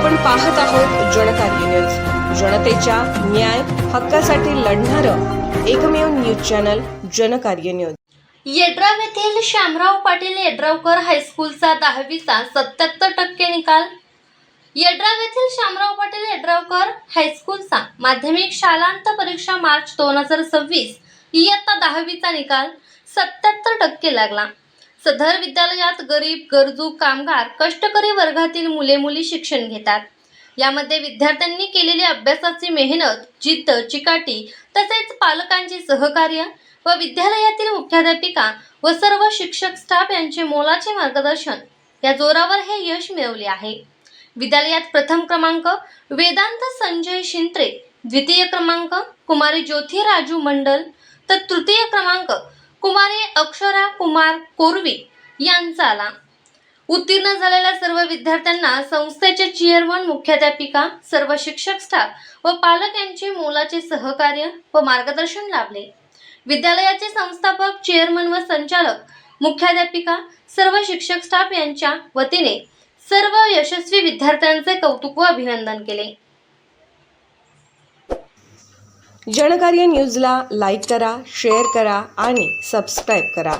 आपण पाहत आहोत जनकार्य न्यूज, जनतेच्या न्याय हक्कासाठी लढणारं एकमेव न्यूज चॅनल जनकार्य न्यूज। येड्राव येथील शामराव पाटील येड्रावकर हायस्कूलचा 10वीचा 77% निकाल। येड्राव येथील शामराव पाटील येड्रावकर हायस्कूलचा माध्यमिक शालांत परीक्षा मार्च 2026 इयत्ता 10वीचा निकाल 77% लागला। सदर विद्यालयात गरीब, गरजू, कामगार, कष्टकरी वर्गातील मुले-मुली शिक्षण घेतात। यामध्ये विद्यार्थ्यांनी केलेली अभ्यासाची मेहनत, जिद्द, चिकाटी तसेच पालकांचे सहकार्य व विद्यालयातील मुख्याध्यापिका व सर्व शिक्षक स्टाफ यांचे मोलाचे मार्गदर्शन या जोरावर हे यश मिळवले आहे। विद्यालयात प्रथम क्रमांक वेदांत संजय शिंत्रे, द्वितीय क्रमांक कुमारी ज्योती राजू मंडल तर तृतीय क्रमांक कुमारी अक्षरा कुमार कोरवी यांचा आला। उत्तीर्ण झालेल्या सर्व विद्यार्थ्यांना संस्थेचे चेअरमन, मुख्याध्यापिका, सर्व शिक्षक स्टाफ व पालक यांचे मोलाचे सहकार्य व मार्गदर्शन लाभले। विद्यालयाचे संस्थापक, चेअरमन व संचालक, मुख्याध्यापिका, सर्व शिक्षक स्टाफ यांच्या वतीने सर्व यशस्वी विद्यार्थ्यांचे कौतुक व अभिनंदन केले। जनकार्य न्यूजला लाईक करा, शेअर करा आणि सबस्क्राईब करा।